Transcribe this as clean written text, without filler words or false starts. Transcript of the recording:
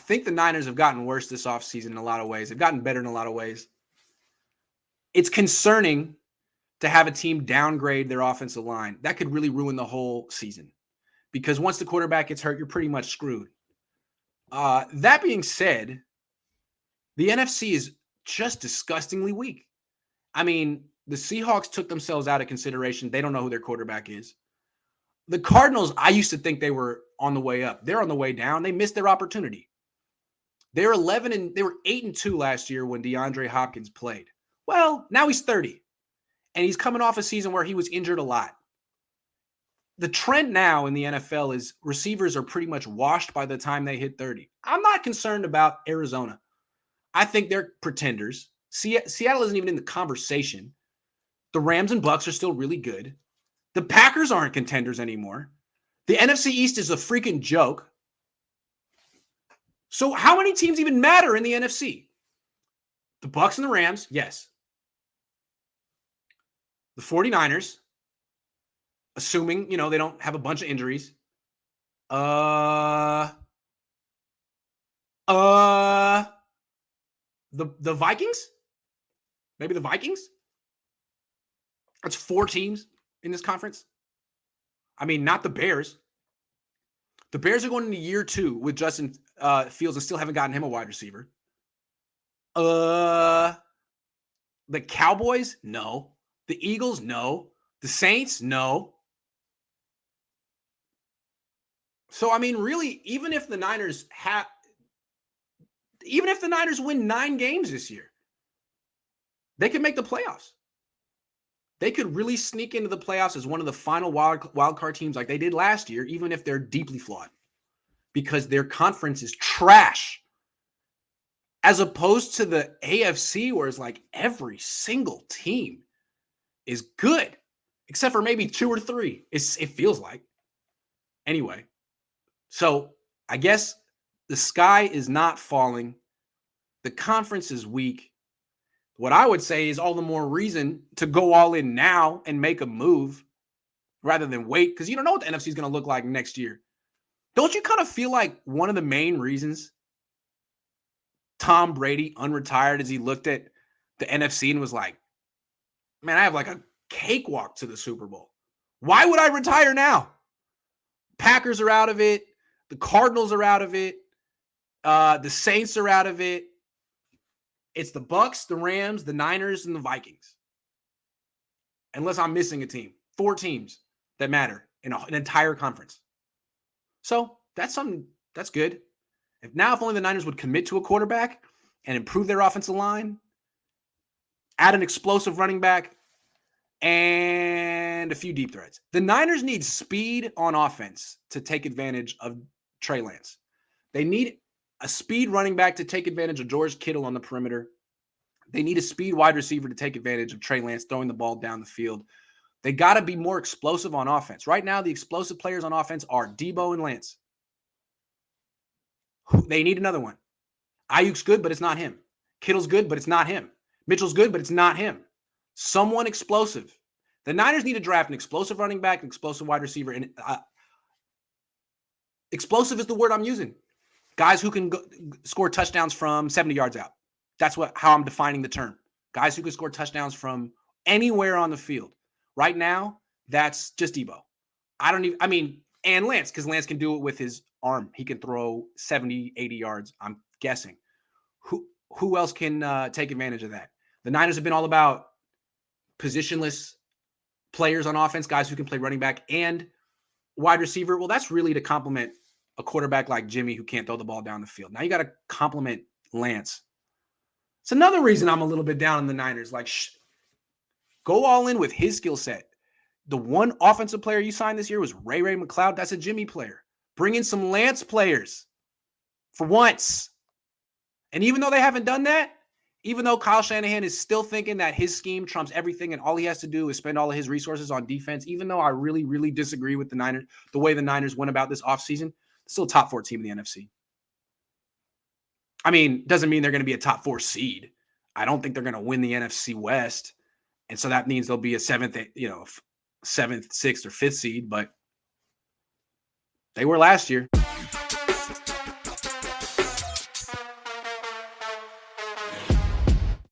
think the Niners have gotten worse this offseason in a lot of ways. They've gotten better in a lot of ways. It's concerning to have a team downgrade their offensive line. That could really ruin the whole season because once the quarterback gets hurt, you're pretty much screwed. That being said, the NFC is just disgustingly weak. I mean, the Seahawks took themselves out of consideration. They don't know who their quarterback is. The Cardinals, I used to think they were on the way up. They're on the way down. They missed their opportunity. They were 8-2 last year when DeAndre Hopkins played. Well, now he's 30, and he's coming off a season where he was injured a lot. The trend now in the NFL is receivers are pretty much washed by the time they hit 30. I'm not concerned about Arizona. I think they're pretenders. Seattle isn't even in the conversation. The Rams and Bucks are still really good. The Packers aren't contenders anymore. The NFC East is a freaking joke. So how many teams even matter in the NFC? The Bucks and the Rams, yes. The 49ers, assuming, they don't have a bunch of injuries. The Vikings? Maybe the Vikings? That's 4 teams in this conference. I mean, not the Bears. The Bears are going into year 2 with Justin Fields and still haven't gotten him a wide receiver. The Cowboys? No. The Eagles? No. The Saints? No. So, I mean, really, even if the Niners win 9 games this year, they could make the playoffs. They could really sneak into the playoffs as one of the final wild card teams like they did last year, even if they're deeply flawed, because their conference is trash. As opposed to the AFC, where it's like every single team is good, except for maybe 2 or 3. It feels like. Anyway, so I guess the sky is not falling. The conference is weak. What I would say is all the more reason to go all in now and make a move rather than wait, because you don't know what the NFC is going to look like next year. Don't you kind of feel like one of the main reasons Tom Brady unretired is he looked at the NFC and was like, man, I have like a cakewalk to the Super Bowl. Why would I retire now? Packers are out of it. The Cardinals are out of it. The Saints are out of it. It's the Bucks, the Rams, the Niners, and the Vikings. Unless I'm missing a team. 4 teams that matter in an entire conference. So that's good. If only the Niners would commit to a quarterback and improve their offensive line, add an explosive running back, and a few deep threats. The Niners need speed on offense to take advantage of Trey Lance. They need a speed running back to take advantage of George Kittle on the perimeter. They need a speed wide receiver to take advantage of Trey Lance throwing the ball down the field. They got to be more explosive on offense. Right now, the explosive players on offense are Debo and Lance. They need another one. Ayuk's good, but it's not him. Kittle's good, but it's not him. Mitchell's good, but it's not him. Someone explosive. The Niners need to draft an explosive running back, an explosive wide receiver. And explosive is the word I'm using. Guys who can score touchdowns from 70 yards out. That's how I'm defining the term. Guys who can score touchdowns from anywhere on the field. Right now, that's just Debo. And Lance, because Lance can do it with his arm. He can throw 70, 80 yards, I'm guessing. Who else can take advantage of that? The Niners have been all about positionless players on offense, guys who can play running back and wide receiver. Well, that's really to complement a quarterback like Jimmy who can't throw the ball down the field. Now you got to compliment Lance. It's another reason I'm a little bit down on the Niners. Like, go all in with his skill set. The one offensive player you signed this year was Ray McCloud. That's a Jimmy player. Bring in some Lance players for once. And even though they haven't done that, even though Kyle Shanahan is still thinking that his scheme trumps everything and all he has to do is spend all of his resources on defense, even though I really, really disagree with the Niners, the way the Niners went about this offseason, still a top 4 team in the NFC. I mean, doesn't mean they're going to be a top 4 seed. I don't think they're going to win the NFC West. And so that means they'll be a 7th, 6th, or 5th seed, but they were last year.